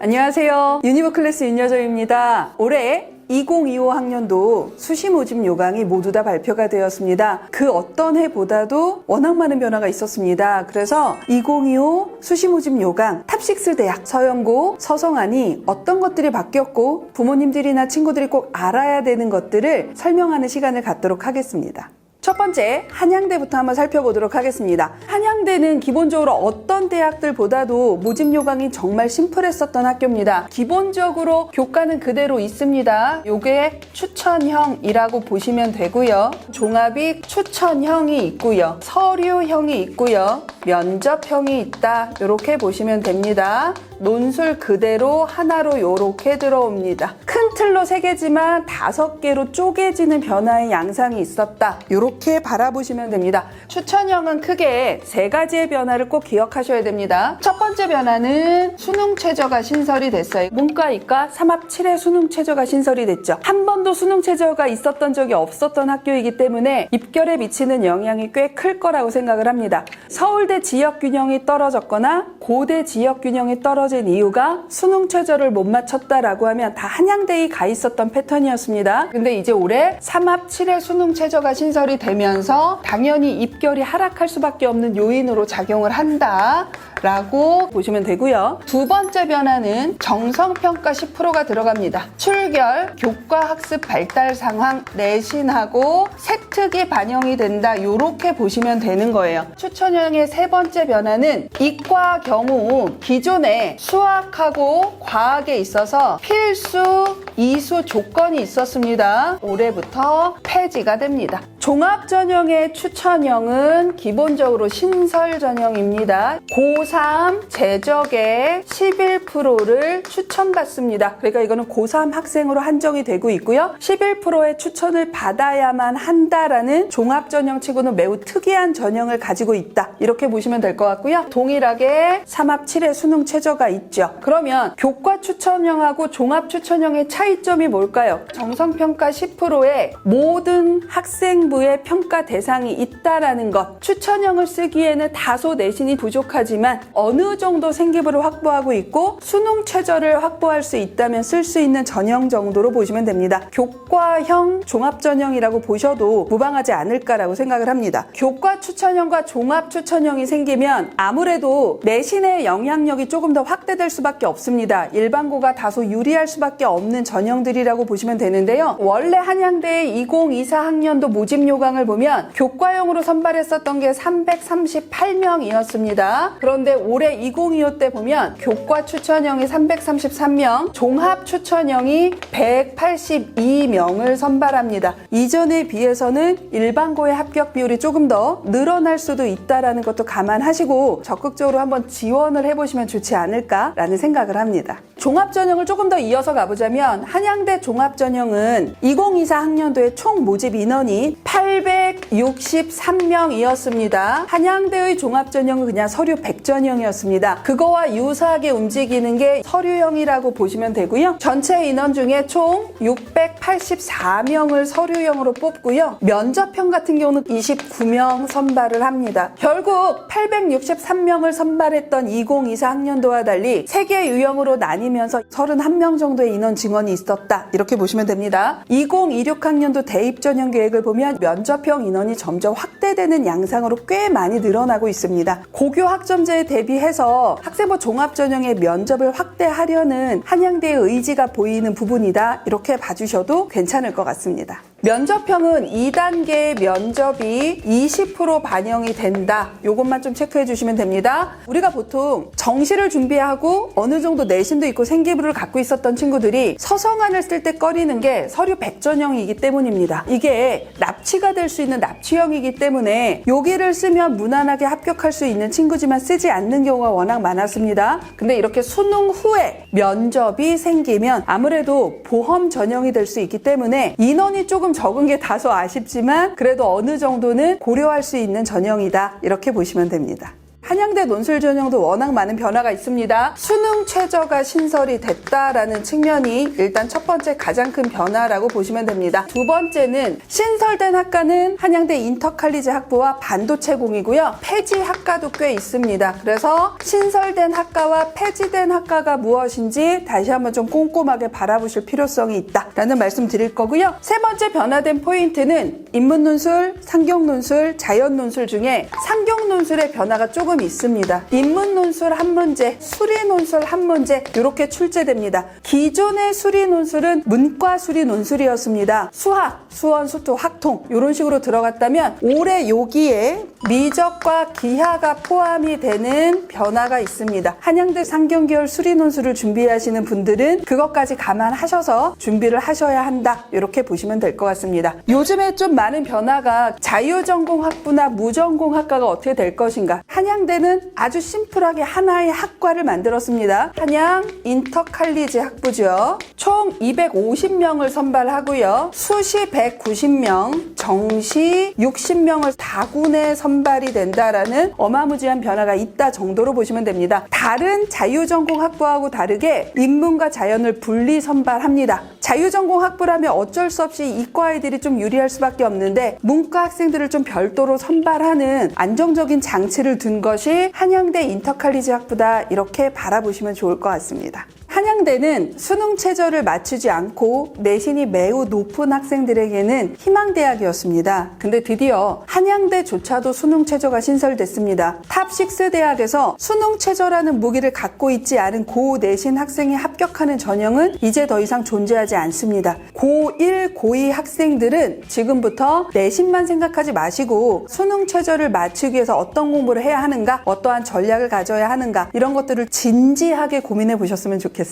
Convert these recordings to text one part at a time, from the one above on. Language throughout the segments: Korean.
안녕하세요. 유니버클래스 윤여정입니다. 올해 2025 학년도 수시 모집 요강이 모두 다 발표가 되었습니다. 그 어떤 해보다도 워낙 많은 변화가 있었습니다. 그래서 2025 수시 모집 요강 탑6 대학 서영고, 서성안이 어떤 것들이 바뀌었고 부모님들이나 친구들이 꼭 알아야 되는 것들을 설명하는 시간을 갖도록 하겠습니다. 첫 번째, 한양대부터 한번 살펴보도록 하겠습니다. 한양대는 기본적으로 어떤 대학들보다도 모집 요강이 정말 심플했었던 학교입니다. 기본적으로 교과는 그대로 있습니다. 요게 추천형이라고 보시면 되고요. 종합이 추천형이 있고요. 서류형이 있고요. 면접형이 있다. 이렇게 보시면 됩니다. 논술 그대로 하나로 이렇게 들어옵니다. 큰 틀로 3개지만 5개로 쪼개지는 변화의 양상이 있었다. 이렇게 바라보시면 됩니다. 추천형은 크게 3가지의 변화를 꼭 기억하셔야 됩니다. 첫 번째 변화는 수능 최저가 신설이 됐어요. 문과, 이과, 삼합 7회 수능 최저가 신설이 됐죠. 한 번도 수능 최저가 있었던 적이 없었던 학교이기 때문에 입결에 미치는 영향이 꽤 클 거라고 생각을 합니다. 서울대 지역 균형이 떨어졌거나 고대 지역 균형이 떨어진 이유가 수능 최저를 못 맞췄다라고 하면 다 한양대에 가 있었던 패턴이었습니다. 근데 이제 올해 삼합 7회 수능 최저가 신설이 되면서 당연히 입결이 하락할 수밖에 없는 요인으로 작용을 한다라고 보시면 되고요. 두 번째 변화는 정성평가 10%가 들어갑니다. 출결, 교과학습 발달 상황, 내신하고 세특이 반영이 된다. 이렇게 보시면 되는 거예요. 추천형의 세 번째 변화는 이과 경우 기존에 수학하고 과학에 있어서 필수 이수 조건이 있었습니다. 올해부터 폐지가 됩니다. 종합전형의 추천형은 기본적으로 신설 전형입니다. 고3 재적의 11%를 추천받습니다. 그러니까 이거는 고3 학생으로 한정이 되고 있고요. 11%의 추천을 받아야만 한다라는 종합전형 치고는 매우 특이한 전형을 가지고 있다. 이렇게 보시면 될 것 같고요. 동일하게 삼합 7회 수능 최저가 있죠. 그러면 교과 추천형하고 종합 추천형의 차이점이 뭘까요? 정성평가 10%의 모든 학생부의 평가 대상이 있다라는 것. 추천형을 쓰기에는 다소 내신이 부족하지만 어느 정도 생기부를 확보하고 있고 수능 최저를 확보할 수 있다면 쓸 수 있는 전형 정도로 보시면 됩니다. 교과형 종합전형이라고 보셔도 무방하지 않을까라고 생각을 합니다. 교과 추천형과 종합 추천형이 생기면 아무래도 내신의 영향력이 조금 더 확대될 수밖에 없습니다. 일반고가 다소 유리할 수밖에 없는 전형들이라고 보시면 되는데요. 원래 한양대의 2024 학년도 모집 요강을 보면 교과형으로 선발했었던 게 338명이었습니다. 그런데 올해 2025 때 보면 교과 추천형이 333명, 종합 추천형이 182명을 선발합니다. 이전에 비해서는 일반고의 합격 비율이 조금 더 늘어날 수도 있다는 것도 감안하시고 적극적으로 한번 지원을 해보시면 좋지 않을까라는 생각을 합니다. 종합전형을 조금 더 이어서 가보자면 한양대 종합전형은 2024 학년도의 총 모집 인원이 863명이었습니다. 한양대의 종합전형은 그냥 서류 100전형이었습니다. 그거와 유사하게 움직이는 게 서류형이라고 보시면 되고요. 전체 인원 중에 총 684명을 서류형으로 뽑고요. 면접형 같은 경우는 29명 선발을 합니다. 결국 863명을 선발했던 2024 학년도와 달리 3개 유형으로 나뉘면서 31명 정도의 인원 증원이 있었다. 이렇게 보시면 됩니다. 2026 학년도 대입 전형 계획을 보면 면접형 인원이 점점 확대되는 양상으로 꽤 많이 늘어나고 있습니다. 고교 학점제에 대비해서 학생부 종합 전형의 면접을 확대하려는 한양대의 의지가 보이는 부분이다. 이렇게 봐주셔도 괜찮을 것 같습니다. 면접형은 2단계 면접이 20% 반영이 된다. 이것만 좀 체크해 주시면 됩니다. 우리가 보통 정시를 준비하고 어느 정도 내신도 있고 생기부를 갖고 있었던 친구들이 서성안을 쓸 때 꺼리는 게 서류 100전형이기 때문입니다. 이게 납치가 될 수 있는 납치형이기 때문에 여기를 쓰면 무난하게 합격할 수 있는 친구지만 쓰지 않는 경우가 워낙 많았습니다. 근데 이렇게 수능 후에 면접이 생기면 아무래도 보험 전형이 될 수 있기 때문에 인원이 조금 적은 게 다소 아쉽지만 그래도 어느 정도는 고려할 수 있는 전형이다. 이렇게 보시면 됩니다. 한양대 논술 전형도 워낙 많은 변화가 있습니다. 수능 최저가 신설이 됐다라는 측면이 일단 첫 번째 가장 큰 변화라고 보시면 됩니다. 두 번째는 신설된 학과는 한양대 인터칼리지 학부와 반도체공이고요. 폐지 학과도 꽤 있습니다. 그래서 신설된 학과와 폐지된 학과가 무엇인지 다시 한번 좀 꼼꼼하게 바라보실 필요성이 있다라는 말씀 드릴 거고요. 세 번째 변화된 포인트는 인문논술, 상경논술, 자연논술 중에 상경논술의 변화가 조금 있습니다. 인문논술 한 문제, 수리논술 한 문제 이렇게 출제됩니다. 기존의 수리논술은 문과 수리논술이었습니다. 수학, 수원, 수토, 학통 이런 식으로 들어갔다면 올해 여기에 미적과 기하가 포함이 되는 변화가 있습니다. 한양대 상경계열 수리논술을 준비하시는 분들은 그것까지 감안하셔서 준비를 하셔야 한다 이렇게 보시면 될 것 같습니다. 요즘에 좀 많은 변화가 자유전공학부나 무전공학과가 어떻게 될 것인가. 한양대는 아주 심플하게 하나의 학과를 만들었습니다. 한양 인터칼리지 학부죠. 총 250명을 선발하고요. 수시 190명, 정시 60명을 다군에 선발이 된다라는 어마무지한 변화가 있다 정도로 보시면 됩니다. 다른 자유전공학부하고 다르게 인문과 자연을 분리 선발합니다. 자유전공학부라면 어쩔 수 없이 이과 아이들이 좀 유리할 수밖에 없는데 문과 학생들을 좀 별도로 선발하는 안정적인 장치를 둔 것이 한양대 인터칼리지 학부다 이렇게 바라보시면 좋을 것 같습니다. 한양대는 수능 최저를 맞추지 않고 내신이 매우 높은 학생들에게는 희망대학이었습니다. 근데 드디어 한양대조차도 수능 최저가 신설됐습니다. 탑6 대학에서 수능 최저라는 무기를 갖고 있지 않은 고내신 학생이 합격하는 전형은 이제 더 이상 존재하지 않습니다. 고1, 고2 학생들은 지금부터 내신만 생각하지 마시고 수능 최저를 맞추기 위해서 어떤 공부를 해야 하는가, 어떠한 전략을 가져야 하는가 이런 것들을 진지하게 고민해 보셨으면 좋겠습니다.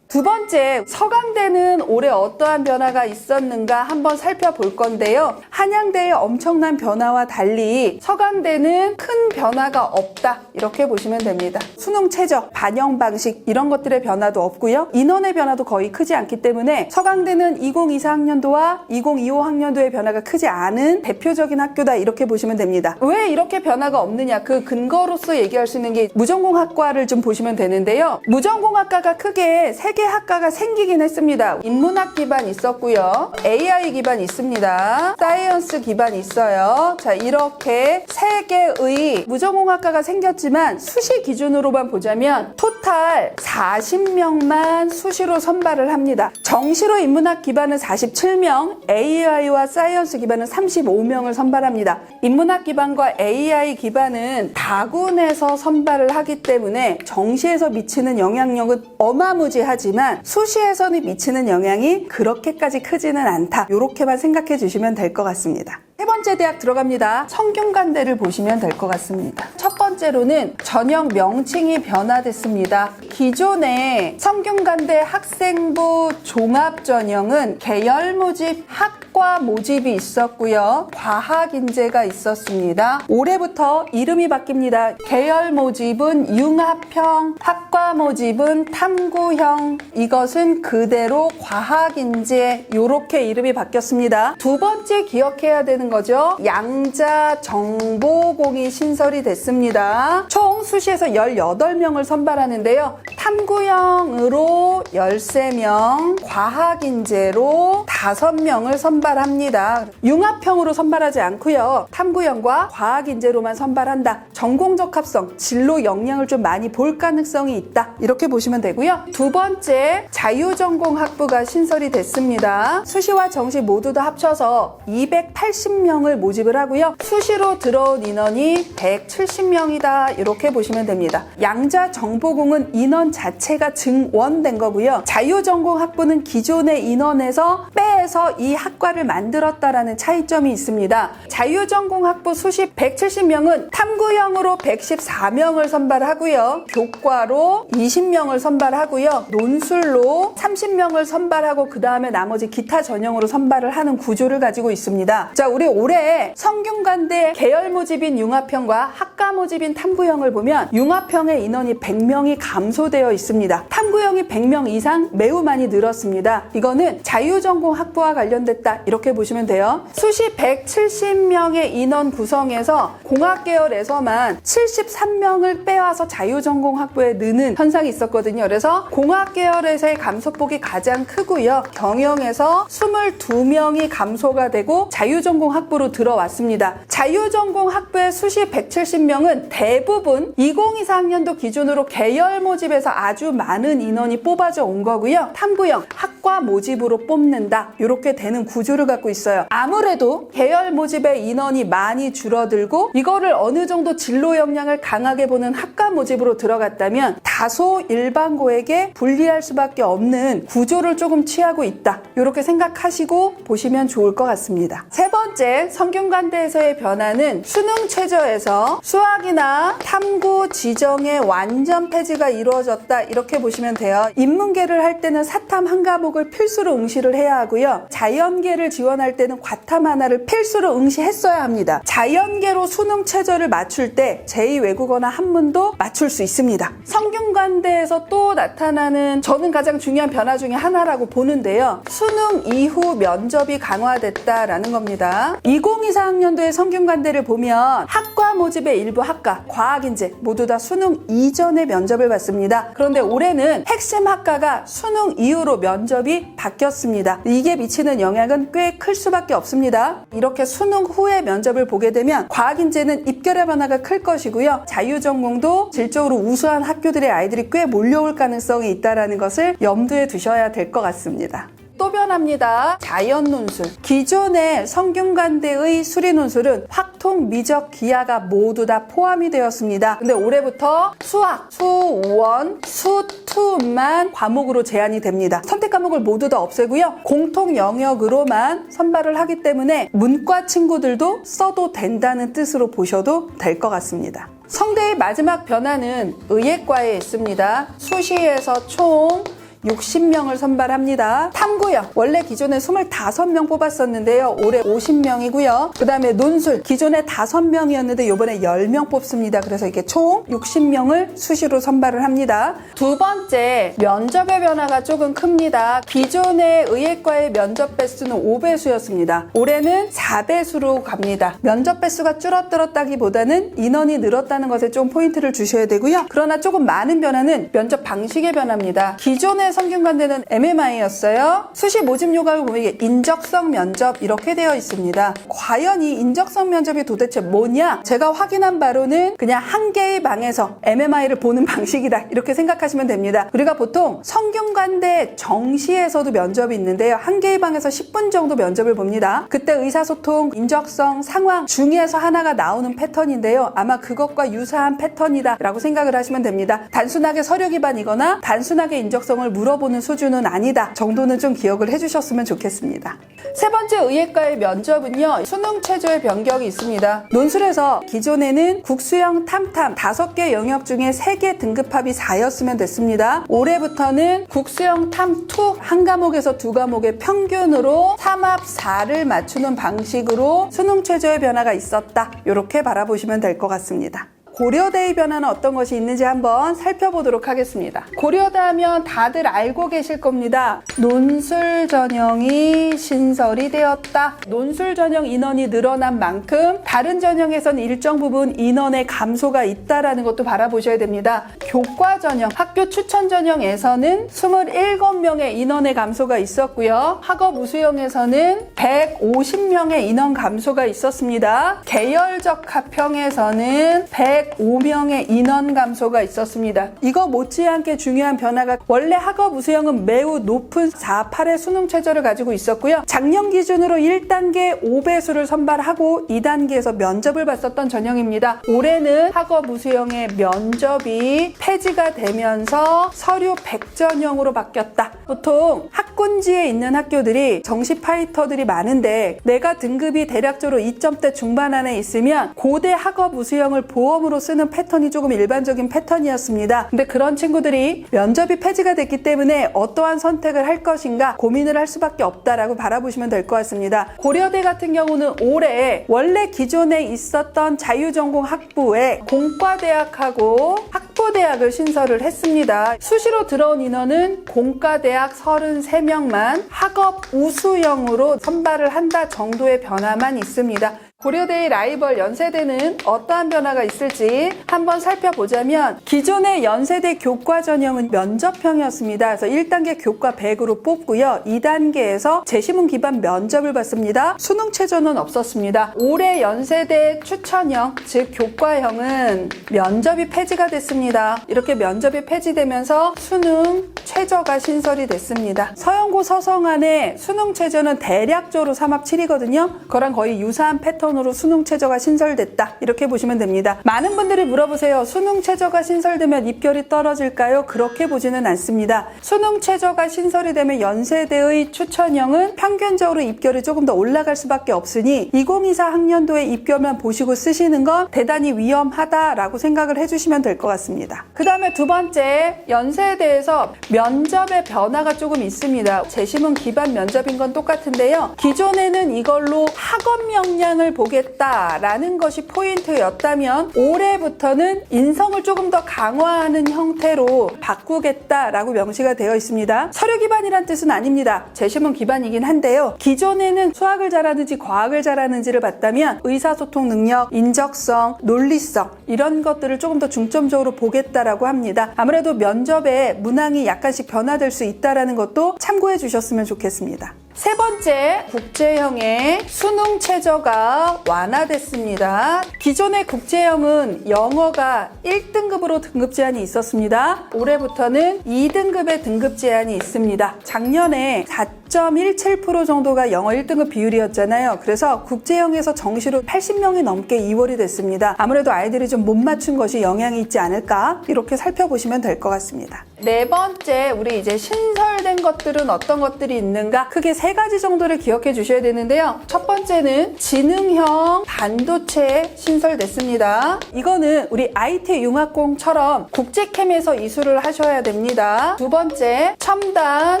두 번째, 서강대는 올해 어떠한 변화가 있었는가 한번 살펴볼 건데요. 한양대의 엄청난 변화와 달리 서강대는 큰 변화가 없다 이렇게 보시면 됩니다. 수능 최저, 반영 방식 이런 것들의 변화도 없고요. 인원의 변화도 거의 크지 않기 때문에 서강대는 2024학년도와 2025학년도의 변화가 크지 않은 대표적인 학교다 이렇게 보시면 됩니다. 왜 이렇게 변화가 없느냐, 그 근거로서 얘기할 수 있는 게 무전공학과를 좀 보시면 되는데요. 무전공학과가 크게 3개 학과가 생기긴 했습니다. 인문학 기반 있었고요. AI 기반 있습니다. 사이언스 기반 있어요. 자, 이렇게 3개의 무전공학과가 생겼지만 수시 기준으로만 보자면 토탈 40명만 수시로 선발을 합니다. 정시로 인문학 기반은 47명, AI와 사이언스 기반은 35명을 선발합니다. 인문학 기반과 AI 기반은 다군에서 선발을 하기 때문에 정시에서 미치는 영향력은 어마무지하지만 수시에서는 미치는 영향이 그렇게까지 크지는 않다. 이렇게만 생각해 주시면 될 것 같습니다. 세 번째 대학 들어갑니다. 성균관대를 보시면 될 것 같습니다. 첫 번째로는 전형 명칭이 변화됐습니다. 기존의 성균관대 학생부 종합전형은 계열 모집, 학과 모집이 있었고요. 과학 인재가 있었습니다. 올해부터 이름이 바뀝니다. 계열 모집은 융합형, 학과 모집은 탐구형, 이것은 그대로 과학 인재 이렇게 이름이 바뀌었습니다. 두 번째 기억해야 되는 거죠. 양자 정보공이 신설이 됐습니다. 총 수시에서 18명을 선발하는데요. 탐구형으로 13명, 과학인재로 5명을 선발합니다. 융합형으로 선발하지 않고요. 탐구형과 과학인재로만 선발한다. 전공적 합성, 진로 역량을 좀 많이 볼 가능성이 있다. 이렇게 보시면 되고요. 두 번째, 자유전공학부가 신설이 됐습니다. 수시와 정시 모두 다 합쳐서 280명을 모집을 하고요. 수시로 들어온 인원이 170명이다. 이렇게 보시면 됩니다. 양자 정보공은 인원 자체가 증원된 거고요. 자유전공학부는 기존의 인원에서 빼서 이 학과를 만들었다라는 차이점이 있습니다. 자유전공학부 수시 170명은 탐구형으로 114명을 선발하고요. 교과로 20명을 선발하고요. 논술로 30명을 선발하고 그 다음에 나머지 기타 전형으로 선발을 하는 구조를 가지고 있습니다. 자, 우리 올해 성균관대 계열 모집인 융합형과 학과 모집인 탐구형을 보면 융합형의 인원이 100명이 감소되어 있습니다. 탐구형이 100명 이상 매우 많이 늘었습니다. 이거는 자유전공학부 학부와 관련됐다 이렇게 보시면 돼요. 수시 170명의 인원 구성에서 공학계열에서만 73명을 빼와서 자유전공학부에 넣는 현상이 있었거든요. 그래서 공학계열에서의 감소폭이 가장 크고요. 경영에서 22명이 감소가 되고 자유전공학부로 들어왔습니다. 자유전공학부의 수시 170명은 대부분 2024학년도 기준으로 계열 모집에서 아주 많은 인원이 뽑아져 온 거고요. 탐구형, 학과 모집으로 뽑는다. 이렇게 되는 구조를 갖고 있어요. 아무래도 계열 모집의 인원이 많이 줄어들고 이거를 어느 정도 진로 역량을 강하게 보는 학과 모집으로 들어갔다면 다소 일반고에게 불리할 수밖에 없는 구조를 조금 취하고 있다. 이렇게 생각하시고 보시면 좋을 것 같습니다. 세 번째, 성균관대에서의 변화는 수능 최저에서 수학이나 탐구, 지정의 완전 폐지가 이루어졌다. 이렇게 보시면 돼요. 인문계를 할 때는 사탐 한 과목을 필수로 응시를 해야 하고요. 자연계를 지원할 때는 과탐 하나를 필수로 응시했어야 합니다. 자연계로 수능 최저를 맞출 때 제2외국어나 한문도 맞출 수 있습니다. 성균관대에서 또 나타나는 저는 가장 중요한 변화 중에 하나라고 보는데요. 수능 이후 면접이 강화됐다라는 겁니다. 2024학년도의 성균관대를 보면 학과 모집의 일부 학과, 과학인재 모두 다 수능 이전에 면접을 받습니다. 그런데 올해는 핵심 학과가 수능 이후로 면접이 바뀌었습니다. 이게 미치는 영향은 꽤 클 수밖에 없습니다. 이렇게 수능 후에 면접을 보게 되면 과학인재는 입결의 변화가 클 것이고요. 자유전공도 질적으로 우수한 학교들의 아이들이 꽤 몰려올 가능성이 있다는 것을 염두에 두셔야 될 것 같습니다. 또 변합니다. 자연논술. 기존의 성균관대의 수리논술은 확통, 미적, 기하가 모두 다 포함이 되었습니다. 근데 올해부터 수학, 수원, 수투만 과목으로 제한이 됩니다. 선택 과목을 모두 다 없애고요. 공통 영역으로만 선발을 하기 때문에 문과 친구들도 써도 된다는 뜻으로 보셔도 될 것 같습니다. 성대의 마지막 변화는 의예과에 있습니다. 수시에서 총 60명을 선발합니다. 탐구형, 원래 기존에 25명 뽑았었는데요. 올해 50명이고요. 그 다음에 논술, 기존에 5명이었는데 이번에 10명 뽑습니다. 그래서 이게 총 60명을 수시로 선발을 합니다. 두 번째, 면접의 변화가 조금 큽니다. 기존의 의예과의 면접 배수는 5배수였습니다. 올해는 4배수로 갑니다. 면접 배수가 줄어들었다기보다는 인원이 늘었다는 것에 좀 포인트를 주셔야 되고요. 그러나 조금 많은 변화는 면접 방식의 변화입니다. 기존의 성균관대는 MMI였어요. 수시 모집 요강을 보면 이게 인적성 면접 이렇게 되어 있습니다. 과연 이 인적성 면접이 도대체 뭐냐? 제가 확인한 바로는 그냥 한 개의 방에서 MMI를 보는 방식이다. 이렇게 생각하시면 됩니다. 우리가 보통 성균관대 정시에서도 면접이 있는데요. 한 개의 방에서 10분 정도 면접을 봅니다. 그때 의사소통, 인적성, 상황 중에서 하나가 나오는 패턴인데요. 아마 그것과 유사한 패턴이다 라고 생각을 하시면 됩니다. 단순하게 서류 기반이거나 단순하게 인적성을 물어보는 수준은 아니다 정도는 좀 기억을 해주셨으면 좋겠습니다. 세 번째 의예과의 면접은요. 수능 최저의 변경이 있습니다. 논술에서 기존에는 국수형 탐탐 5개 영역 중에 3개 등급합이 4였으면 됐습니다. 올해부터는 국수형 탐2 한 과목에서 2과목의 평균으로 3합 4를 맞추는 방식으로 수능 최저의 변화가 있었다. 이렇게 바라보시면 될 것 같습니다. 고려대의 변화는 어떤 것이 있는지 한번 살펴보도록 하겠습니다. 고려대 하면 다들 알고 계실 겁니다. 논술 전형이 신설이 되었다. 논술 전형 인원이 늘어난 만큼 다른 전형에서는 일정 부분 인원의 감소가 있다는 것도 바라보셔야 됩니다. 교과 전형, 학교 추천 전형에서는 27명의 인원의 감소가 있었고요. 학업 우수형에서는 150명의 인원 감소가 있었습니다. 계열적 합형에서는 105명의 인원 감소가 있었습니다. 이거 못지않게 중요한 변화가 원래 학업 우수형은 매우 높은 4.8의 수능 최저를 가지고 있었고요. 작년 기준으로 1단계 5배수를 선발하고 2단계에서 면접을 봤었던 전형입니다. 올해는 학업 우수형의 면접이 폐지가 되면서 서류 100전형으로 바뀌었다. 보통 학군지에 있는 학교들이 정시 파이터들이 많은데 내가 등급이 대략적으로 2점대 중반 안에 있으면 고대 학업 우수형을 보험으로 쓰는 패턴이 조금 일반적인 패턴이었습니다. 근데 그런 친구들이 면접이 폐지가 됐기 때문에 어떠한 선택을 할 것인가 고민을 할 수밖에 없다라고 바라보시면 될 것 같습니다. 고려대 같은 경우는 올해 원래 기존에 있었던 자유전공 학부에 공과대학하고 학부 학부대학을 신설을 했습니다. 수시로 들어온 인원은 공과대학 33명만 학업 우수형으로 선발을 한다 정도의 변화만 있습니다. 고려대의 라이벌 연세대는 어떠한 변화가 있을지 한번 살펴보자면 기존의 연세대 교과 전형은 면접형이었습니다. 그래서 1단계 교과 100으로 뽑고요. 2단계에서 재시문 기반 면접을 받습니다. 수능 최저는 없었습니다. 올해 연세대 추천형, 즉 교과형은 면접이 폐지가 됐습니다. 이렇게 면접이 폐지되면서 수능 최저가 신설이 됐습니다. 서영고 서성안의 수능 최저는 대략적으로 3합 7이거든요. 그거랑 거의 유사한 패턴으로 수능 최저가 신설됐다. 이렇게 보시면 됩니다. 많은 분들이 물어보세요. 수능 최저가 신설되면 입결이 떨어질까요? 그렇게 보지는 않습니다. 수능 최저가 신설이 되면 연세대의 추천형은 평균적으로 입결이 조금 더 올라갈 수밖에 없으니 2024 학년도에 입결만 보시고 쓰시는 건 대단히 위험하다라고 생각을 해주시면 될 것 같습니다. 그 다음에 두 번째, 연세대에서 면접의 변화가 조금 있습니다. 재시문 기반 면접인 건 똑같은데요. 기존에는 이걸로 학업 역량을 보겠다라는 것이 포인트였다면 올해부터는 인성을 조금 더 강화하는 형태로 바꾸겠다라고 명시가 되어 있습니다. 서류 기반이란 뜻은 아닙니다. 재시문 기반이긴 한데요. 기존에는 수학을 잘하는지 과학을 잘하는지를 봤다면 의사소통 능력, 인적성, 논리성 이런 것들을 조금 더 중점적으로 보겠다라고 합니다. 아무래도 면접에 문항이 약간씩 변화될 수 있다는 것도 참고해 주셨으면 좋겠습니다. 세 번째, 국제형의 수능 최저가 완화됐습니다. 기존의 국제형은 영어가 1등급으로 등급 제한이 있었습니다. 올해부터는 2등급의 등급 제한이 있습니다. 작년에 4.17% 정도가 영어 1등급 비율이었잖아요. 그래서 국제형에서 정시로 80명이 넘게 이월이 됐습니다. 아무래도 아이들이 좀 못 맞춘 것이 영향이 있지 않을까? 이렇게 살펴보시면 될 것 같습니다. 네 번째, 우리 이제 신설된 것들은 어떤 것들이 있는가? 크게 세 가지 정도를 기억해 주셔야 되는데요. 첫 번째는 지능형 반도체 신설됐습니다. 이거는 우리 IT 융합공처럼 국제캠에서 이수를 하셔야 됩니다. 두 번째, 첨단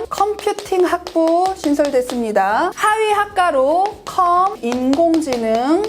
컴퓨팅 학부 신설됐습니다. 하위 학과로 컴, 인공지능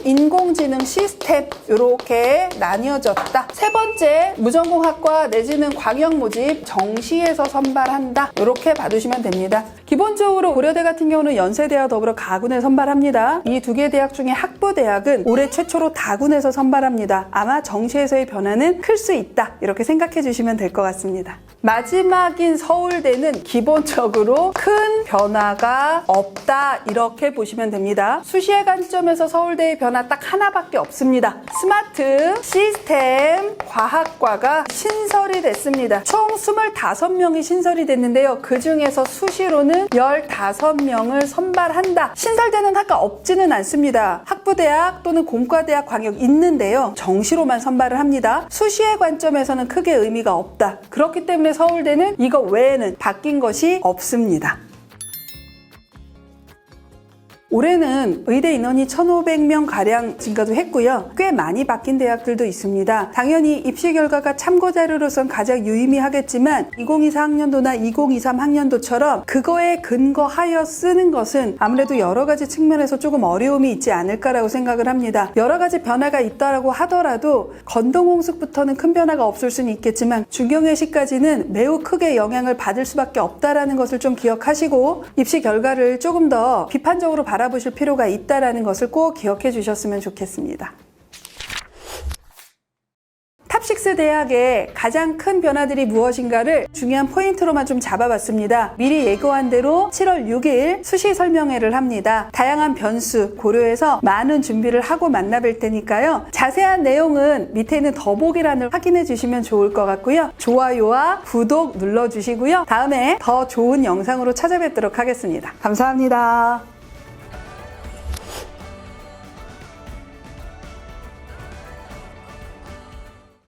시스템 이렇게 나뉘어졌다. 세 번째, 무전공학과 내지는 광역 모집 정시에서 선발한다. 이렇게 봐두시면 됩니다. 기본적으로 고려대 같은 경우는 연세대와 더불어 가군에 선발합니다. 이 두 개 대학 중에 학부대학은 올해 최초로 다군에서 선발합니다. 아마 정시에서의 변화는 클 수 있다. 이렇게 생각해 주시면 될 것 같습니다. 마지막인 서울대는 기본적으로 큰 변화가 없다. 이렇게 보시면 됩니다. 수시의 관점에서 서울대의 변화 딱 하나밖에 없습니다. 스마트 시스템 과학과가 신설이 됐습니다. 총 25명이 신설이 됐는데요. 그 중에서 수시로는 15명을 선발한다. 신설되는 학과 없지는 않습니다. 학부대학 또는 공과대학 광역 있는데요. 정시로만 선발을 합니다. 수시의 관점에서는 크게 의미가 없다. 그렇기 때문에 서울대는 이거 외에는 바뀐 것이 없습니다. 올해는 의대 인원이 1,500명 가량 증가도 했고요. 꽤 많이 바뀐 대학들도 있습니다. 당연히 입시 결과가 참고 자료로선 가장 유의미하겠지만 2024 학년도나 2023 학년도처럼 그거에 근거하여 쓰는 것은 아무래도 여러 가지 측면에서 조금 어려움이 있지 않을까라고 생각을 합니다. 여러 가지 변화가 있다라고 하더라도 건동홍수부터는 큰 변화가 없을 수는 있겠지만 중경외시까지는 매우 크게 영향을 받을 수밖에 없다라는 것을 좀 기억하시고 입시 결과를 조금 더 비판적으로 바라보실 필요가 있다는 것을 꼭 기억해 주셨으면 좋겠습니다. 탑6 대학의 가장 큰 변화들이 무엇인가를 중요한 포인트로만 좀 잡아봤습니다. 미리 예고한 대로 7월 6일 수시 설명회를 합니다. 다양한 변수 고려해서 많은 준비를 하고 만나뵐 테니까요. 자세한 내용은 밑에 있는 더보기란을 확인해 주시면 좋을 것 같고요. 좋아요와 구독 눌러주시고요. 다음에 더 좋은 영상으로 찾아뵙도록 하겠습니다. 감사합니다.